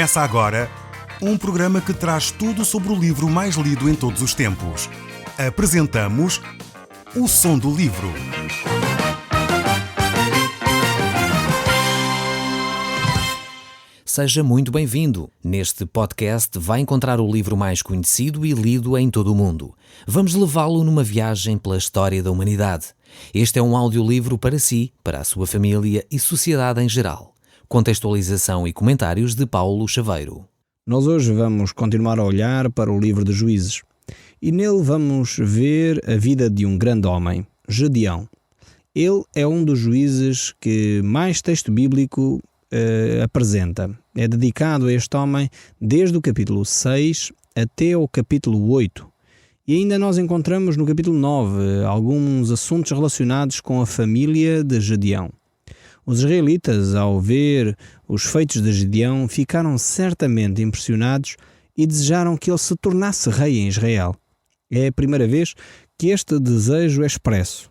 Começa agora um programa que traz tudo sobre o livro mais lido em todos os tempos. Apresentamos O Som do Livro. Seja muito bem-vindo. Neste podcast vai encontrar o livro mais conhecido e lido em todo o mundo. Vamos levá-lo numa viagem pela história da humanidade. Este é um audiolivro para si, para a sua família e sociedade em geral. Contextualização e comentários de Paulo Chaveiro. Nós hoje vamos continuar a olhar para o livro de Juízes e nele vamos ver a vida de um grande homem, Gedeão. Ele é um dos juízes que mais texto bíblico apresenta. É dedicado a este homem desde o capítulo 6 até o capítulo 8. E ainda nós encontramos no capítulo 9 alguns assuntos relacionados com a família de Gedeão. Os israelitas, ao ver os feitos de Gedeão, ficaram certamente impressionados e desejaram que ele se tornasse rei em Israel. É a primeira vez que este desejo é expresso.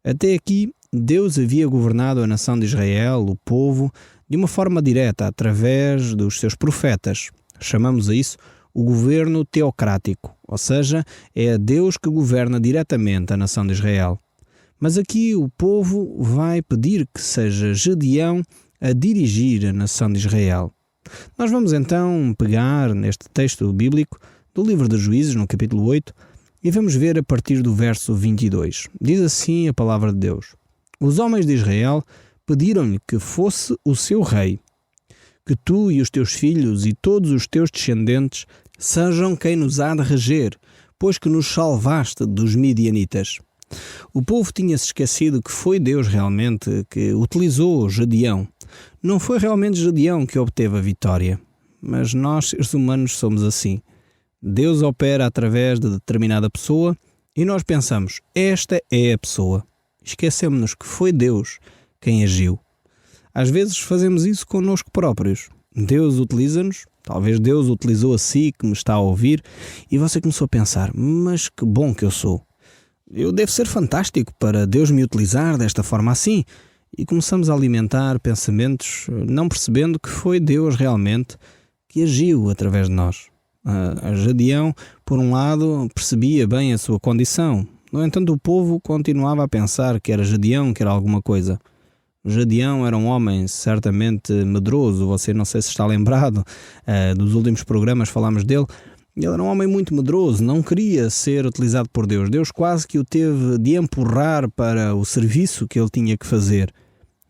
Até aqui, Deus havia governado a nação de Israel, o povo, de uma forma direta, através dos seus profetas. Chamamos a isso o governo teocrático, ou seja, é Deus que governa diretamente a nação de Israel. Mas aqui o povo vai pedir que seja Gedeão a dirigir a nação de Israel. Nós vamos então pegar neste texto bíblico do livro de Juízes, no capítulo 8, e vamos ver a partir do verso 22. Diz assim a palavra de Deus: Os homens de Israel pediram-lhe que fosse o seu rei, que tu e os teus filhos e todos os teus descendentes sejam quem nos há de reger, pois que nos salvaste dos midianitas. O povo tinha-se esquecido que foi Deus realmente que utilizou Gedeão. Não foi realmente Gedeão que obteve a vitória, mas nós, seres humanos, somos assim. Deus opera através de determinada pessoa e nós pensamos, esta é a pessoa. Esquecemos-nos que foi Deus quem agiu. Às vezes fazemos isso connosco próprios. Deus utiliza-nos, talvez Deus utilizou a si que me está a ouvir, e você começou a pensar, mas que bom que eu sou. Eu devo ser fantástico para Deus me utilizar desta forma assim. E começamos a alimentar pensamentos, não percebendo que foi Deus realmente que agiu através de nós. Gedeão, por um lado, percebia bem a sua condição. No entanto, o povo continuava a pensar que era Gedeão, que era alguma coisa. Gedeão era um homem certamente medroso. Você não sei se está lembrado, dos últimos programas falámos dele. Ele era um homem muito medroso, não queria ser utilizado por Deus. Deus quase que o teve de empurrar para o serviço que ele tinha que fazer.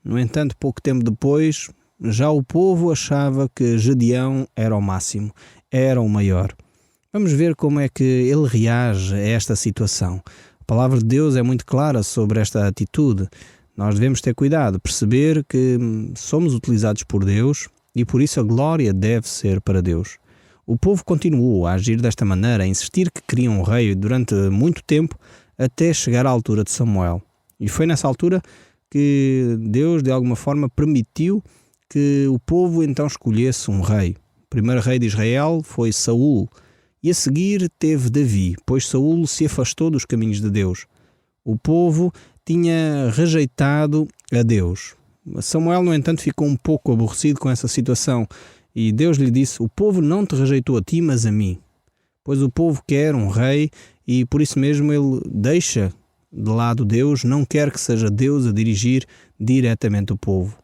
No entanto, pouco tempo depois, já o povo achava que Gedeão era o máximo, era o maior. Vamos ver como é que ele reage a esta situação. A palavra de Deus é muito clara sobre esta atitude. Nós devemos ter cuidado, perceber que somos utilizados por Deus e por isso a glória deve ser para Deus. O povo continuou a agir desta maneira, a insistir que queriam um rei durante muito tempo, até chegar à altura de Samuel. E foi nessa altura que Deus, de alguma forma, permitiu que o povo então escolhesse um rei. O primeiro rei de Israel foi Saul, e a seguir teve Davi, pois Saul se afastou dos caminhos de Deus. O povo tinha rejeitado a Deus. Samuel, no entanto, ficou um pouco aborrecido com essa situação, e Deus lhe disse, o povo não te rejeitou a ti, mas a mim. Pois o povo quer um rei e por isso mesmo ele deixa de lado Deus, não quer que seja Deus a dirigir diretamente o povo.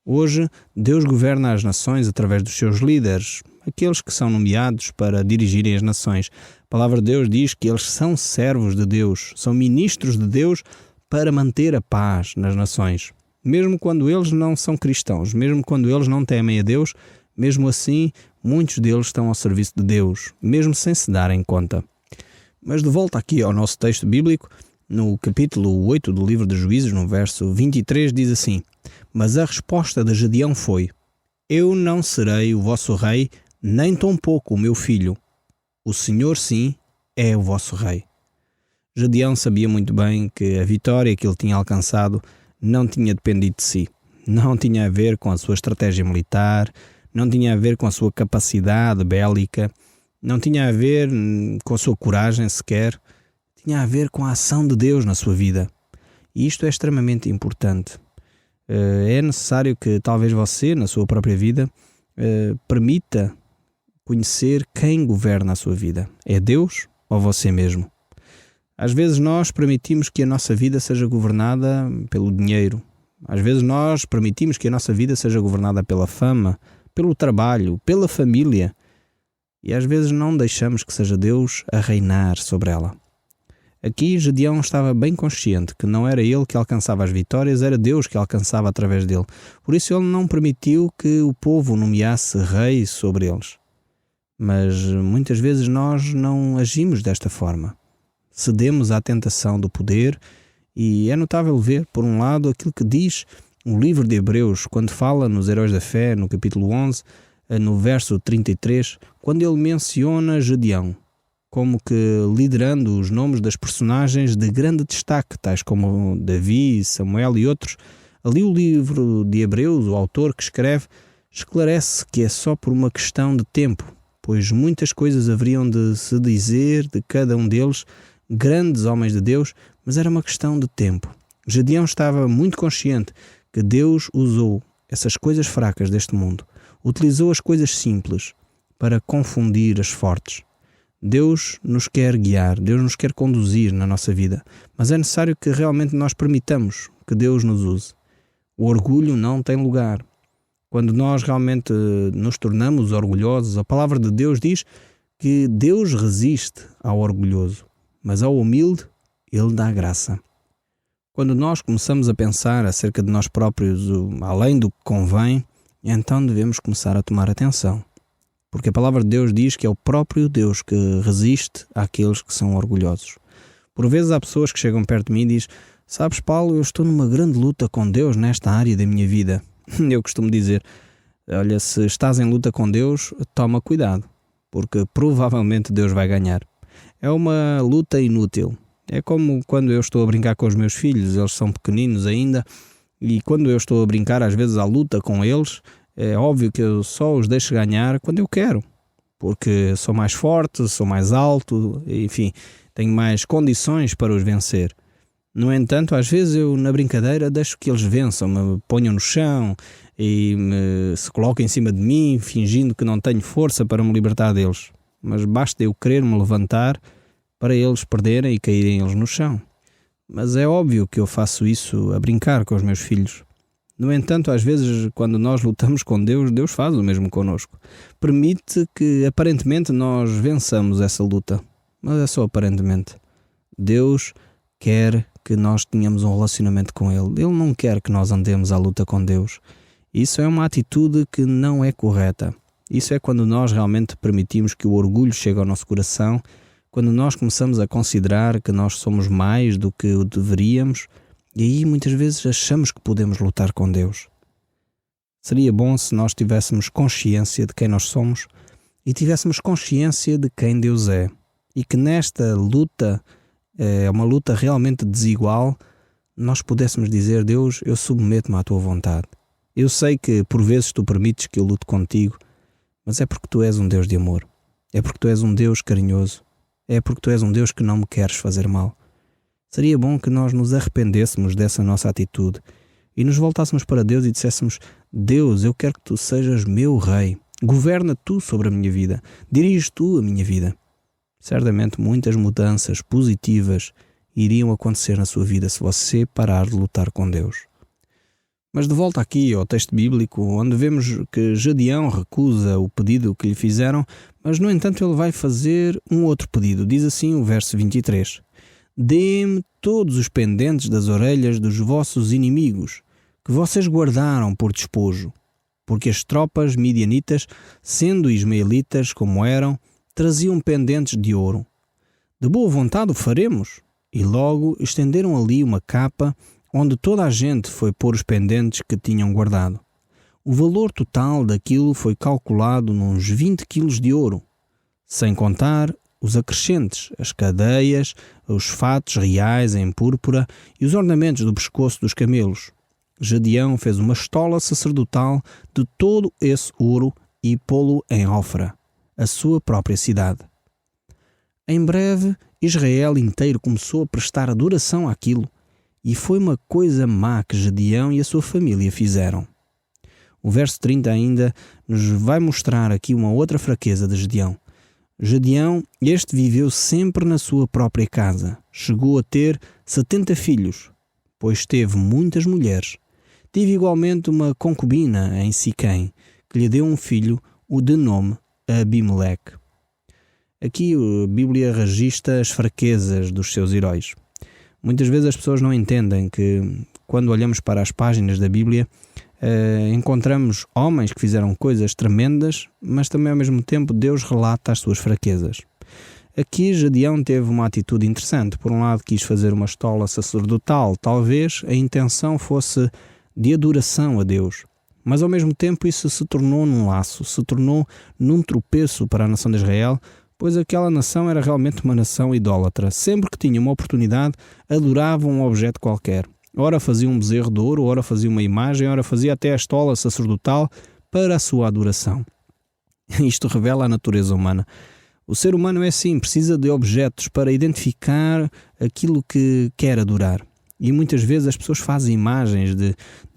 Hoje, Deus governa as nações através dos seus líderes, aqueles que são nomeados para dirigirem as nações. A palavra de Deus diz que eles são servos de Deus, são ministros de Deus para manter a paz nas nações. Mesmo quando eles não são cristãos, mesmo quando eles não temem a Deus, mesmo assim, muitos deles estão ao serviço de Deus, mesmo sem se darem conta. Mas de volta aqui ao nosso texto bíblico, no capítulo 8 do livro de Juízes, no verso 23, diz assim: Mas a resposta de Gedeão foi: Eu não serei o vosso rei, nem tampouco o meu filho. O Senhor, sim, é o vosso rei. Gedeão sabia muito bem que a vitória que ele tinha alcançado não tinha dependido de si. Não tinha a ver com a sua estratégia militar, não tinha a ver com a sua capacidade bélica, não tinha a ver com a sua coragem sequer, tinha a ver com a ação de Deus na sua vida. E isto é extremamente importante. É necessário que talvez você, na sua própria vida, permita conhecer quem governa a sua vida. É Deus ou você mesmo? Às vezes nós permitimos que a nossa vida seja governada pelo dinheiro. Às vezes nós permitimos que a nossa vida seja governada pela fama, pelo trabalho, pela família. E às vezes não deixamos que seja Deus a reinar sobre ela. Aqui Gedeão estava bem consciente que não era ele que alcançava as vitórias, era Deus que alcançava através dele. Por isso ele não permitiu que o povo nomeasse rei sobre eles. Mas muitas vezes nós não agimos desta forma. Cedemos à tentação do poder e é notável ver, por um lado, aquilo que diz o livro de Hebreus, quando fala nos heróis da fé, no capítulo 11, no verso 33, quando ele menciona Gedeão, como que liderando os nomes das personagens de grande destaque, tais como Davi, Samuel e outros. Ali o livro de Hebreus, o autor que escreve, esclarece que é só por uma questão de tempo, pois muitas coisas haveriam de se dizer de cada um deles, grandes homens de Deus, mas era uma questão de tempo. Gedeão estava muito consciente que Deus usou essas coisas fracas deste mundo, utilizou as coisas simples para confundir as fortes. Deus nos quer guiar, Deus nos quer conduzir na nossa vida, mas é necessário que realmente nós permitamos que Deus nos use. O orgulho não tem lugar. Quando nós realmente nos tornamos orgulhosos, a palavra de Deus diz que Deus resiste ao orgulhoso, mas ao humilde Ele dá graça. Quando nós começamos a pensar acerca de nós próprios além do que convém, então devemos começar a tomar atenção. Porque a palavra de Deus diz que é o próprio Deus que resiste àqueles que são orgulhosos. Por vezes há pessoas que chegam perto de mim e dizem: sabes, Paulo, eu estou numa grande luta com Deus nesta área da minha vida. Eu costumo dizer: olha, se estás em luta com Deus, toma cuidado, porque provavelmente Deus vai ganhar. É uma luta inútil. É como quando eu estou a brincar com os meus filhos, eles são pequeninos ainda, e quando eu estou a brincar às vezes à luta com eles, é óbvio que eu só os deixo ganhar quando eu quero, porque sou mais forte, sou mais alto, enfim, tenho mais condições para os vencer. No entanto, às vezes eu na brincadeira deixo que eles vençam, me ponham no chão e se colocam em cima de mim, fingindo que não tenho força para me libertar deles. Mas basta eu querer me levantar para eles perderem e caírem eles no chão. Mas é óbvio que eu faço isso a brincar com os meus filhos. No entanto, às vezes, quando nós lutamos com Deus, Deus faz o mesmo connosco. Permite que, aparentemente, nós vençamos essa luta. Mas é só aparentemente. Deus quer que nós tenhamos um relacionamento com Ele. Ele não quer que nós andemos à luta com Deus. Isso é uma atitude que não é correta. Isso é quando nós realmente permitimos que o orgulho chegue ao nosso coração, quando nós começamos a considerar que nós somos mais do que o deveríamos. E aí muitas vezes achamos que podemos lutar com Deus. Seria bom se nós tivéssemos consciência de quem nós somos e tivéssemos consciência de quem Deus é. E que nesta luta, é uma luta realmente desigual, nós pudéssemos dizer: Deus, eu submeto-me à tua vontade. Eu sei que por vezes tu permites que eu lute contigo, mas é porque tu és um Deus de amor. É porque tu és um Deus carinhoso. É porque tu és um Deus que não me queres fazer mal. Seria bom que nós nos arrependêssemos dessa nossa atitude e nos voltássemos para Deus e disséssemos: Deus, eu quero que tu sejas meu rei. Governa tu sobre a minha vida. Dirige tu a minha vida. Certamente muitas mudanças positivas iriam acontecer na sua vida se você parar de lutar com Deus. Mas de volta aqui ao texto bíblico, onde vemos que Gedeão recusa o pedido que lhe fizeram, mas no entanto ele vai fazer um outro pedido. Diz assim o verso 23. Dê-me todos os pendentes das orelhas dos vossos inimigos, que vocês guardaram por despojo, porque as tropas midianitas, sendo ismaelitas como eram, traziam pendentes de ouro. De boa vontade o faremos. E logo estenderam ali uma capa, onde toda a gente foi pôr os pendentes que tinham guardado. O valor total daquilo foi calculado nos 20 quilos de ouro, sem contar os acrescentes, as cadeias, os fatos reais em púrpura e os ornamentos do pescoço dos camelos. Gedeão fez uma estola sacerdotal de todo esse ouro e pô-lo em Ofra, a sua própria cidade. Em breve, Israel inteiro começou a prestar adoração àquilo, e foi uma coisa má que Gedeão e a sua família fizeram. O verso 30 ainda nos vai mostrar aqui uma outra fraqueza de Gedeão. Gedeão, este viveu sempre na sua própria casa. Chegou a ter 70 filhos, pois teve muitas mulheres. Teve igualmente uma concubina em Siquém, que lhe deu um filho, o de nome Abimeleque. Aqui a Bíblia registra as fraquezas dos seus heróis. Muitas vezes as pessoas não entendem que, quando olhamos para as páginas da Bíblia, encontramos homens que fizeram coisas tremendas, mas também ao mesmo tempo Deus relata as suas fraquezas. Aqui Gedeão teve uma atitude interessante. Por um lado quis fazer uma estola sacerdotal, talvez a intenção fosse de adoração a Deus, mas ao mesmo tempo isso se tornou num laço, se tornou num tropeço para a nação de Israel, pois aquela nação era realmente uma nação idólatra. Sempre que tinha uma oportunidade, adorava um objeto qualquer. Ora fazia um bezerro de ouro, ora fazia uma imagem, ora fazia até a estola sacerdotal para a sua adoração. Isto revela a natureza humana. O ser humano é assim, precisa de objetos para identificar aquilo que quer adorar. E muitas vezes as pessoas fazem imagens de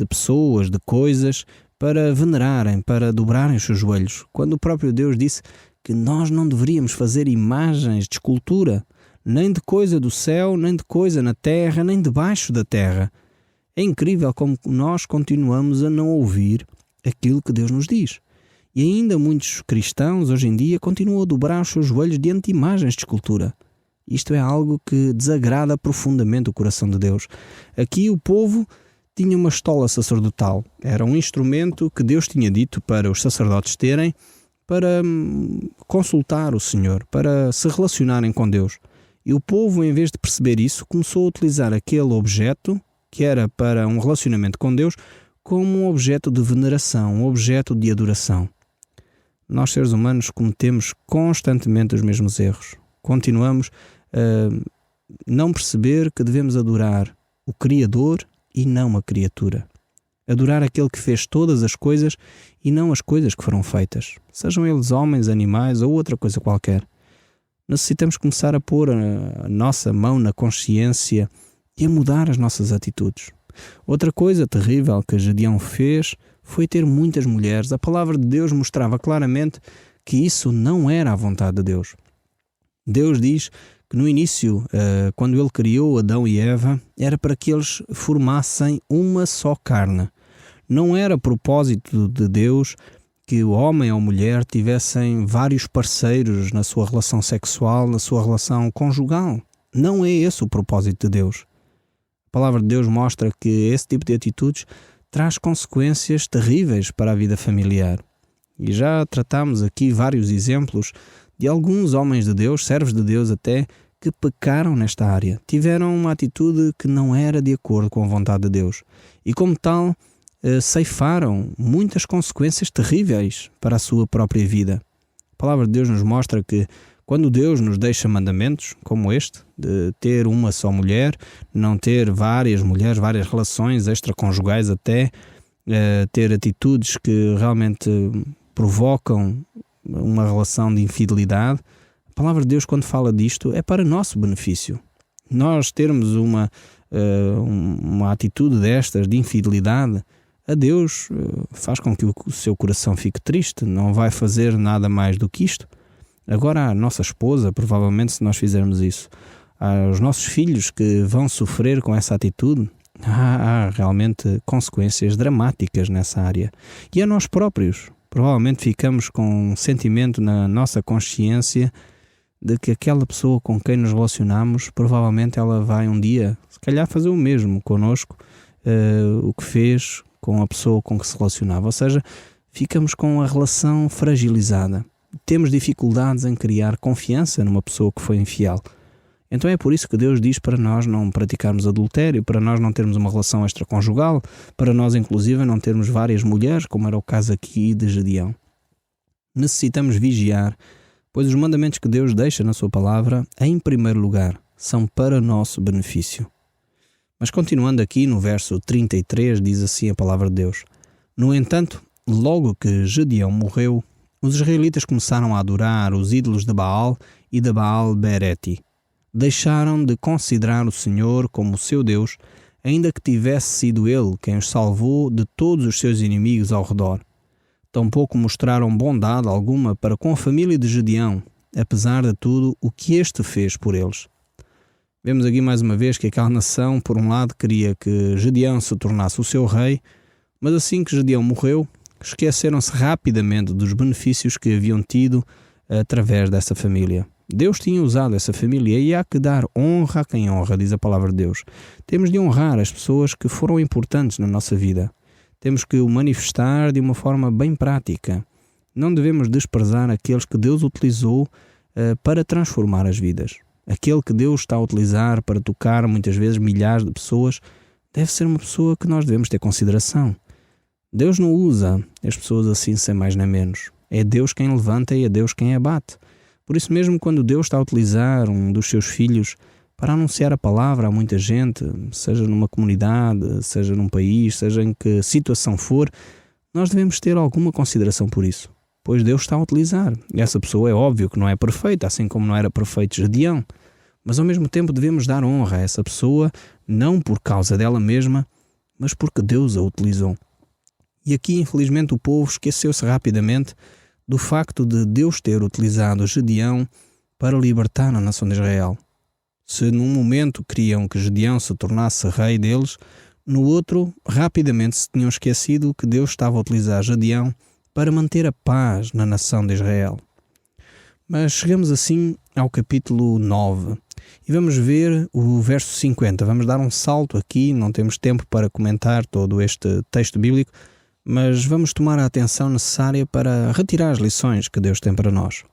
pessoas, de coisas, para venerarem, para dobrarem os seus joelhos. Quando o próprio Deus disse que nós não deveríamos fazer imagens de escultura, nem de coisa do céu, nem de coisa na terra, nem debaixo da terra. É incrível como nós continuamos a não ouvir aquilo que Deus nos diz. E ainda muitos cristãos, hoje em dia, continuam a dobrar os seus joelhos diante de imagens de escultura. Isto é algo que desagrada profundamente o coração de Deus. Aqui o povo tinha uma estola sacerdotal. Era um instrumento que Deus tinha dito para os sacerdotes terem para consultar o Senhor, para se relacionarem com Deus. E o povo, em vez de perceber isso, começou a utilizar aquele objeto, que era para um relacionamento com Deus, como um objeto de veneração, um objeto de adoração. Nós, seres humanos, cometemos constantemente os mesmos erros. Continuamos a não perceber que devemos adorar o Criador e não a criatura. Adorar aquele que fez todas as coisas e não as coisas que foram feitas, sejam eles homens, animais ou outra coisa qualquer. Necessitamos começar a pôr a nossa mão na consciência e a mudar as nossas atitudes. Outra coisa terrível que Gedeão fez foi ter muitas mulheres. A palavra de Deus mostrava claramente que isso não era a vontade de Deus. Deus diz que no início, quando Ele criou Adão e Eva, era para que eles formassem uma só carne. Não era propósito de Deus que o homem ou a mulher tivessem vários parceiros na sua relação sexual, na sua relação conjugal. Não é esse o propósito de Deus. A palavra de Deus mostra que esse tipo de atitudes traz consequências terríveis para a vida familiar. E já tratámos aqui vários exemplos de alguns homens de Deus, servos de Deus até, que pecaram nesta área. Tiveram uma atitude que não era de acordo com a vontade de Deus. E como tal, ceifaram muitas consequências terríveis para a sua própria vida. A palavra de Deus nos mostra que quando Deus nos deixa mandamentos como este, de ter uma só mulher, não ter várias mulheres, várias relações extraconjugais até, ter atitudes que realmente provocam uma relação de infidelidade, a palavra de Deus, quando fala disto, é para nosso benefício. Nós termos uma atitude destas de infidelidade a Deus faz com que o seu coração fique triste, não vai fazer nada mais do que isto. Agora a nossa esposa, provavelmente, se nós fizermos isso, aos nossos filhos que vão sofrer com essa atitude, há realmente consequências dramáticas nessa área. E a nós próprios, provavelmente ficamos com um sentimento na nossa consciência de que aquela pessoa com quem nos relacionamos, provavelmente ela vai um dia, se calhar, fazer o mesmo connosco, o que fez com a pessoa com que se relacionava. Ou seja, ficamos com a relação fragilizada. Temos dificuldades em criar confiança numa pessoa que foi infiel. Então é por isso que Deus diz para nós não praticarmos adultério, para nós não termos uma relação extraconjugal, para nós inclusive não termos várias mulheres, como era o caso aqui de Gedeão. Necessitamos vigiar, pois os mandamentos que Deus deixa na sua palavra, em primeiro lugar, são para nosso benefício. Mas continuando aqui no verso 33, diz assim a palavra de Deus: No entanto, logo que Gedeão morreu, os israelitas começaram a adorar os ídolos de Baal e de Baal-Berete. Deixaram de considerar o Senhor como seu Deus, ainda que tivesse sido ele quem os salvou de todos os seus inimigos ao redor. Tampouco mostraram bondade alguma para com a família de Gedeão, apesar de tudo o que este fez por eles. Vemos aqui mais uma vez que aquela nação, por um lado, queria que Gedeão se tornasse o seu rei, mas assim que Gedeão morreu, esqueceram-se rapidamente dos benefícios que haviam tido através dessa família. Deus tinha usado essa família e há que dar honra a quem honra, diz a palavra de Deus. Temos de honrar as pessoas que foram importantes na nossa vida. Temos que o manifestar de uma forma bem prática. Não devemos desprezar aqueles que Deus utilizou para transformar as vidas. Aquele que Deus está a utilizar para tocar muitas vezes milhares de pessoas deve ser uma pessoa que nós devemos ter consideração. Deus não usa as pessoas assim sem mais nem menos. É Deus quem levanta e é Deus quem abate. Por isso mesmo, quando Deus está a utilizar um dos seus filhos para anunciar a palavra a muita gente, seja numa comunidade, seja num país, seja em que situação for, nós devemos ter alguma consideração por isso. Pois Deus está a utilizar. E essa pessoa é óbvio que não é perfeita, assim como não era perfeito Gedeão. Mas ao mesmo tempo devemos dar honra a essa pessoa, não por causa dela mesma, mas porque Deus a utilizou. E aqui, infelizmente, o povo esqueceu-se rapidamente do facto de Deus ter utilizado Gedeão para libertar a nação de Israel. Se num momento queriam que Gedeão se tornasse rei deles, no outro, rapidamente se tinham esquecido que Deus estava a utilizar Gedeão para manter a paz na nação de Israel. Mas chegamos assim ao capítulo 9 e vamos ver o verso 50. Vamos dar um salto aqui, não temos tempo para comentar todo este texto bíblico, mas vamos tomar a atenção necessária para retirar as lições que Deus tem para nós.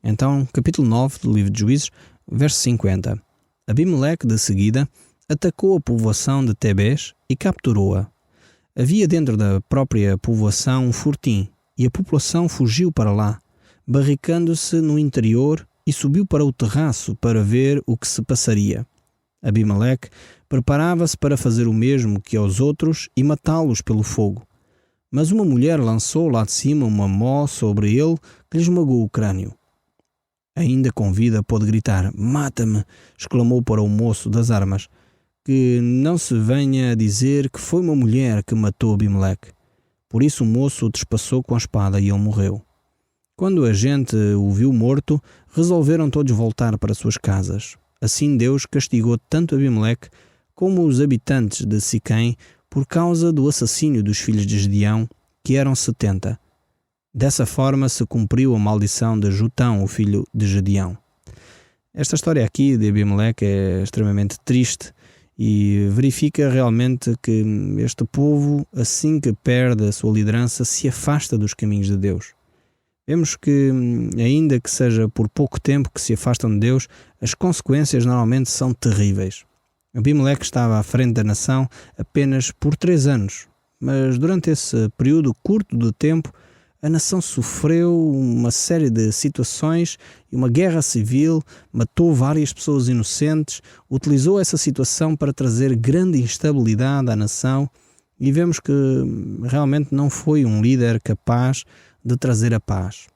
Então, capítulo 9 do livro de Juízes, verso 50. Abimeleque, de seguida, atacou a povoação de Tebés e capturou-a. Havia dentro da própria povoação um fortim, e a população fugiu para lá, barricando-se no interior e subiu para o terraço para ver o que se passaria. Abimeleque preparava-se para fazer o mesmo que aos outros e matá-los pelo fogo. Mas uma mulher lançou lá de cima uma mó sobre ele que lhe esmagou o crânio. Ainda com vida pôde gritar: "Mata-me!", exclamou para o moço das armas, que não se venha a dizer que foi uma mulher que matou Abimeleque. Por isso o moço o despassou com a espada e ele morreu. Quando a gente o viu morto, resolveram todos voltar para suas casas. Assim Deus castigou tanto Abimeleque como os habitantes de Siquém por causa do assassínio dos filhos de Gedeão, que eram 70. Dessa forma se cumpriu a maldição de Jotão, o filho de Gedeão. Esta história aqui de Abimeleque é extremamente triste e verifica realmente que este povo, assim que perde a sua liderança, se afasta dos caminhos de Deus. Vemos que, ainda que seja por pouco tempo que se afastam de Deus, as consequências normalmente são terríveis. Abimeleque estava à frente da nação apenas por 3 anos, mas durante esse período curto de tempo, a nação sofreu uma série de situações e uma guerra civil, matou várias pessoas inocentes, utilizou essa situação para trazer grande instabilidade à nação e vemos que realmente não foi um líder capaz de trazer a paz.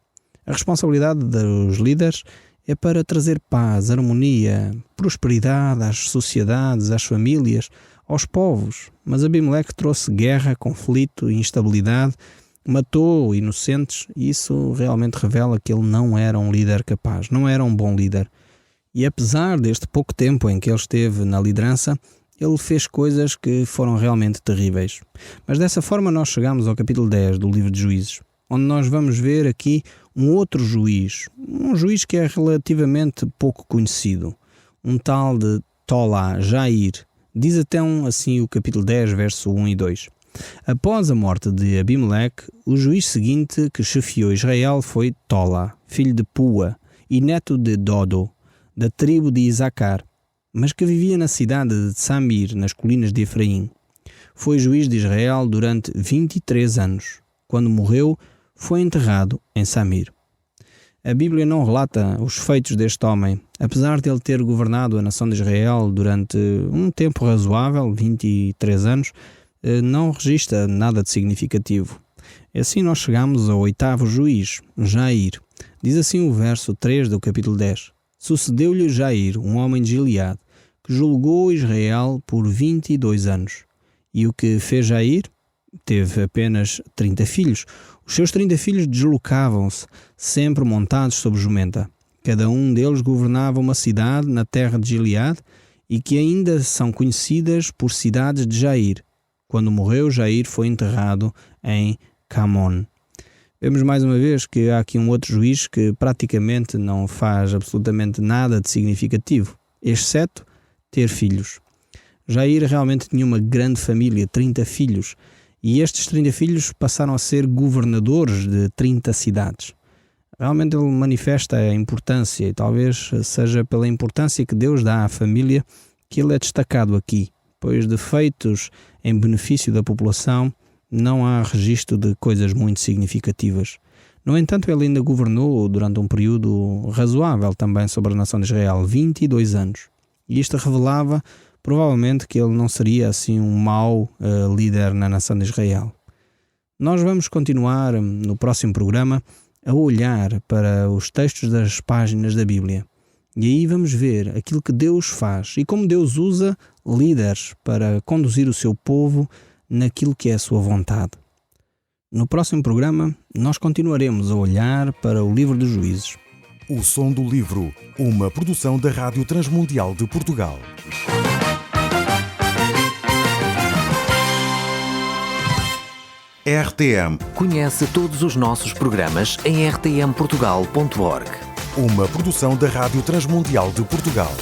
A responsabilidade dos líderes é para trazer paz, harmonia, prosperidade às sociedades, às famílias, aos povos. Mas Abimeleque trouxe guerra, conflito e instabilidade, matou inocentes e isso realmente revela que ele não era um líder capaz, não era um bom líder. E apesar deste pouco tempo em que ele esteve na liderança, ele fez coisas que foram realmente terríveis. Mas dessa forma nós chegamos ao capítulo 10 do livro de Juízes, onde nós vamos ver aqui um outro juiz, um juiz que é relativamente pouco conhecido, um tal de Tolá, Jair. Diz então assim o capítulo 10, verso 1 e 2. Após a morte de Abimeleque, o juiz seguinte que chefiou Israel foi Tolá, filho de Pua e neto de Dodo, da tribo de Isacar, mas que vivia na cidade de Samir, nas colinas de Efraim. Foi juiz de Israel durante 23 anos. Quando morreu, foi enterrado em Samir. A Bíblia não relata os feitos deste homem, apesar de ele ter governado a nação de Israel durante um tempo razoável, 23 anos, não registra nada de significativo. Assim nós chegamos ao 8º juiz, Jair. Diz assim o verso 3 do capítulo 10. Sucedeu-lhe Jair, um homem de Gileade, que que julgou Israel por 22 anos. E o que fez Jair? Teve apenas 30 filhos. Os seus 30 filhos deslocavam-se, sempre montados sobre jumenta. Cada um deles governava uma cidade na terra de Gileade e que ainda são conhecidas por cidades de Jair. Quando morreu, Jair foi enterrado em Camon. Vemos mais uma vez que há aqui um outro juiz que praticamente não faz absolutamente nada de significativo, exceto ter filhos. Jair realmente tinha uma grande família, 30 filhos, e estes 30 filhos passaram a ser governadores de 30 cidades. Realmente ele manifesta a importância, e talvez seja pela importância que Deus dá à família que ele é destacado aqui, pois de feitos em benefício da população não há registro de coisas muito significativas. No entanto, ele ainda governou durante um período razoável também sobre a nação de Israel, 22 anos. E isto revelava provavelmente que ele não seria assim um mau líder na nação de Israel. Nós vamos continuar no próximo programa a olhar para os textos das páginas da Bíblia. E aí vamos ver aquilo que Deus faz e como Deus usa líderes para conduzir o seu povo naquilo que é a sua vontade. No próximo programa, nós continuaremos a olhar para o livro dos Juízes. O Som do Livro, uma produção da Rádio Transmundial de Portugal. RTM. Conhece todos os nossos programas em rtmportugal.org. Uma produção da Rádio Transmundial de Portugal.